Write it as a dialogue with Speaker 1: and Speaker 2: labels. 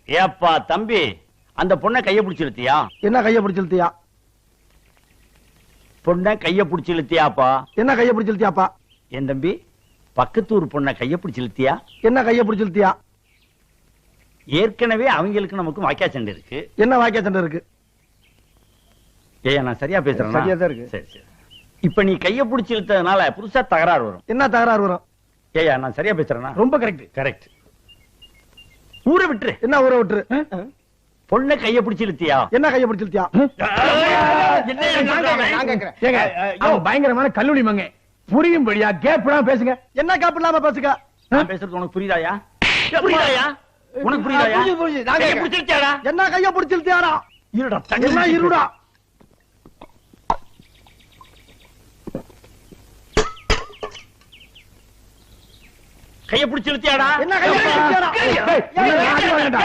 Speaker 1: ஏப்பா தம்பி, அந்த பொண்ணை கைய பிடிச்சு இழுத்தியா?
Speaker 2: என்ன கைய பிடிச்சு இழுத்தியா?
Speaker 1: பொண்ணை கைய பிடிச்சு இழுத்தியாப்பா?
Speaker 2: என்ன கைய பிடிச்சு இழுத்தியாப்பா?
Speaker 1: என் தம்பி, பக்கத்தூர் பொண்ணை கைய பிடிச்சு இழுத்தியா?
Speaker 2: என்ன கைய பிடிச்சு இழுத்தியா?
Speaker 1: ஏற்கனவே அவங்களுக்கு நமக்கு வாக்கியா சண்டை இருக்கு.
Speaker 2: என்ன வாக்கியா சண்டை இருக்கு?
Speaker 1: ஏய், நான் சரியா பேசுறேன்?
Speaker 2: சரியா தான் இருக்கு.
Speaker 1: சரி சரி. இப்ப நீ கைய பிடிச்சு இழுத்ததுனால புதுசா தகராறு வரும்.
Speaker 2: என்ன தகராறு வரும்?
Speaker 1: ஏயா, நான் சரியா பேசுறேன்னா?
Speaker 2: ரொம்ப கரெக்ட்.
Speaker 1: கரெக்ட். ஊரை விட்டுரு.
Speaker 2: என்ன ஊரை விட்டுரு?
Speaker 1: பொண்ணை கைய பிடிச்சு இழுத்தியா?
Speaker 2: என்ன கைய பிடிச்சு இழுத்தியா?
Speaker 3: பயங்கரமான கல்லூரி மங்க புரியும்படியா கேப்லாம் பேசுங்க.
Speaker 2: என்ன கேப் இல்லாம பேசுங்க.
Speaker 1: நான் பேசுறது உனக்கு புரியுதாயா? புரியுதாயா? உனக்கு புரியுதாயா? கைய பிடிச்சு இழுத்தியாடா?
Speaker 2: என்ன கைய பிடிச்சு இழுத்தியாடா?
Speaker 1: இருடா,
Speaker 2: என்ன இருடா?
Speaker 1: கைய பிடிச்சு இழுத்தியாடா?
Speaker 2: என்ன கைய பிடிச்சு இழுத்தியாடா?